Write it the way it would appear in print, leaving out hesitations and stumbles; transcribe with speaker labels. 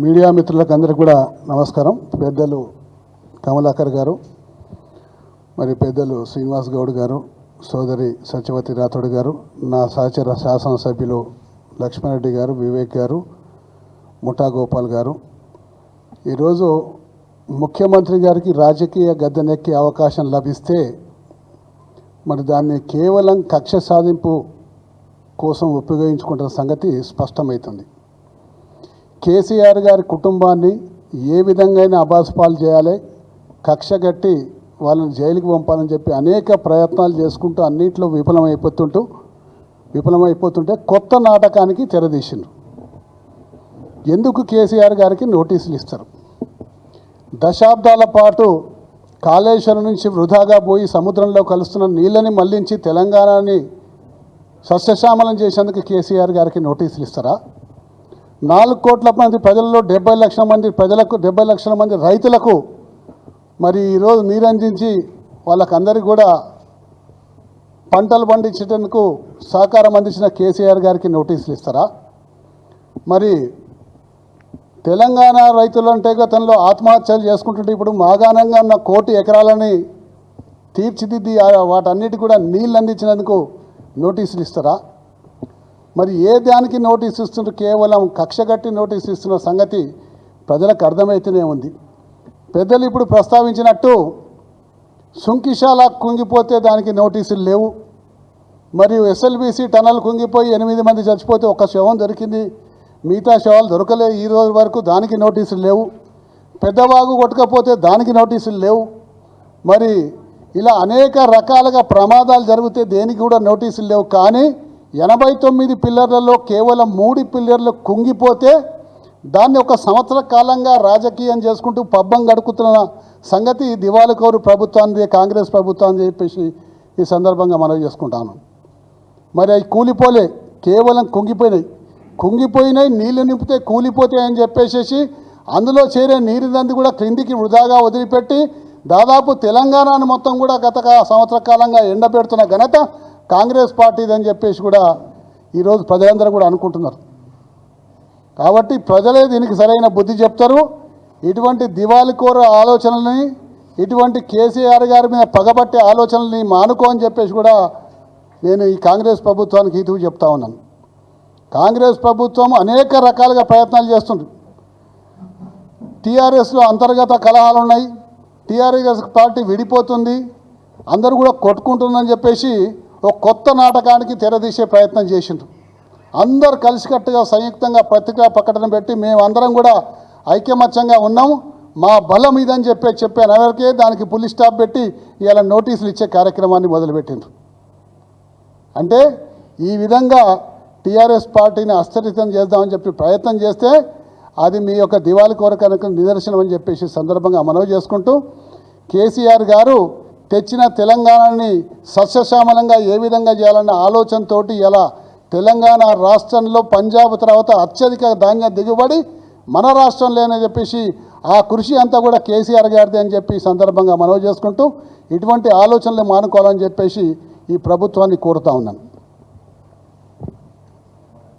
Speaker 1: Media మిత్రులకు అందరికీ కూడా నమస్కారం. పెద్దలు కమలాకర్ గారు, మరి పెద్దలు శ్రీనివాస్ గౌడ్ గారు, సోదరి సత్యవతి రాథోడ్ గారు, నా సహచర శాసనసభ్యులు లక్ష్మణరెడ్డి గారు, వివేక్ గారు, ముఠా గోపాల్ గారు, ఈరోజు ముఖ్యమంత్రి గారికి రాజకీయ గద్దెనెక్కే అవకాశం లభిస్తే మరి దాన్ని కేవలం కక్ష సాధింపు కోసం ఉపయోగించుకుంటున్న సంగతి స్పష్టమవుతుంది. కేసీఆర్ గారి కుటుంబాన్ని ఏ విధంగా అబాసుపాలు చేయాలి, కక్ష కట్టి వాళ్ళని జైలుకి పంపాలని చెప్పి అనేక ప్రయత్నాలు చేసుకుంటూ అన్నింటిలో విఫలమైపోతుంటే కొత్త నాటకానికి తెరదీసిండ్రు. ఎందుకు కేసీఆర్ గారికి నోటీసులు ఇస్తారు? దశాబ్దాల పాటు కాళేశ్వరం నుంచి వృధాగా పోయి సముద్రంలో కలుస్తున్న నీళ్ళని మళ్లించి తెలంగాణని సస్యశ్యామలం చేసేందుకు కేసీఆర్ గారికి నోటీసులు ఇస్తారా? 4 కోట్ల మంది ప్రజల్లో 70 లక్షల మంది ప్రజలకు, 70 లక్షల మంది రైతులకు మరి ఈరోజు నీరందించి వాళ్ళకందరికీ కూడా పంటలు పండించేందుకు సహకారం అందించిన కేసీఆర్ గారికి నోటీసులు ఇస్తారా? మరి తెలంగాణ రైతులంటే గతంలో ఆత్మహత్యలు చేసుకుంటుంటే ఇప్పుడు మాగాణంగా ఉన్న 1 కోటి ఎకరాలని తీర్చిదిద్ది వాటన్నిటి కూడా నీళ్ళు అందించినందుకు నోటీసులు ఇస్తారా? మరి ఏ దానికి నోటీసు ఇస్తున్నారు? కేవలం కక్షగట్టి నోటీసు ఇస్తున్న సంగతి ప్రజలకు అర్థమైతేనే ఉంది. పెద్దలు ఇప్పుడు ప్రస్తావించినట్టు సుంకిశాల కుంగిపోతే దానికి నోటీసులు లేవు, మరియు ఎస్ఎల్బీసీ టనల్ కుంగిపోయి 8 మంది చచ్చిపోతే ఒక శవం దొరికింది, మిగతా శవాలు దొరకలేదు ఈ రోజు వరకు, దానికి నోటీసులు లేవు. పెద్దవాగు కొట్టుకపోతే దానికి నోటీసులు లేవు. మరి ఇలా అనేక రకాలుగా ప్రమాదాలు జరిగితే దేనికి కూడా నోటీసులు లేవు. కానీ 89 పిల్లర్లలో కేవలం 3 పిల్లర్లు కుంగిపోతే దాన్ని 1 సంవత్సర కాలంగా రాజకీయం చేసుకుంటూ పబ్బం గడుపుతున్న సంగతి దివాళకోరు ప్రభుత్వాన్ని, కాంగ్రెస్ ప్రభుత్వాన్ని చెప్పేసి ఈ సందర్భంగా మనవి చేసుకుంటాను. మరి అవి కూలిపోలే, కేవలం కుంగిపోయినాయి, నీళ్లు నింపితే కూలిపోతాయని చెప్పేసి అందులో చేరే నీరునంది కూడా క్రిందికి వృధాగా వదిలిపెట్టి దాదాపు తెలంగాణను మొత్తం కూడా గత సంవత్సర కాలంగా ఎండబెడుతున్న ఘనత కాంగ్రెస్ పార్టీదని చెప్పేసి కూడా ఈరోజు ప్రజలందరూ కూడా అనుకుంటున్నారు. కాబట్టి ప్రజలే దీనికి సరైన బుద్ధి చెప్తారు. ఇటువంటి దివాళికోర ఆలోచనల్ని, ఇటువంటి కేసీఆర్ గారి మీద పగబట్టే ఆలోచనల్ని మానుకో అని చెప్పేసి కూడా నేను ఈ కాంగ్రెస్ ప్రభుత్వానికి హితవు చెప్తా ఉన్నాను. కాంగ్రెస్ ప్రభుత్వం అనేక రకాలుగా ప్రయత్నాలు చేస్తుంది. టీఆర్ఎస్లో అంతర్గత కలహాలు ఉన్నాయి, టీఆర్ఎస్ పార్టీ విడిపోతుంది, అందరూ కూడా కొట్టుకుంటుందని చెప్పేసి ఒక కొత్త నాటకానికి తెరదీసే ప్రయత్నం చేసిండ్రు. అందరు కలిసికట్టుగా సంయుక్తంగా పత్రికా ప్రకటన పెట్టి మేమందరం కూడా ఐకమత్యంగా ఉన్నాము, మా బలం ఇదని చెప్పాను. ఎవరికే దానికి పులి స్టాప్ పెట్టి ఇలా నోటీసులు ఇచ్చే కార్యక్రమాన్ని మొదలుపెట్టిండ్రు. అంటే ఈ విధంగా టీఆర్ఎస్ పార్టీని అస్థిరితం చేద్దామని చెప్పి ప్రయత్నం చేస్తే అది మీ యొక్క దివాళి కోరికలకు నిదర్శనం అని చెప్పేసి సందర్భంగా మనవి చేసుకుంటూ, కేసీఆర్ గారు తెచ్చిన తెలంగాణని సస్యశ్యామలంగా ఏ విధంగా చేయాలన్న ఆలోచనతోటి ఇలా తెలంగాణ రాష్ట్రంలో పంజాబ్ తర్వాత అత్యధిక ధాన్య దిగుబడి మన రాష్ట్రంలోనే చెప్పేసి ఆ కృషి అంతా కూడా కేసీఆర్ గారిది అని చెప్పి సందర్భంగా మనవి చేసుకుంటూ ఇటువంటి ఆలోచనలు మానుకోవాలని చెప్పేసి ఈ ప్రభుత్వాన్ని కోరుతా ఉన్నాను.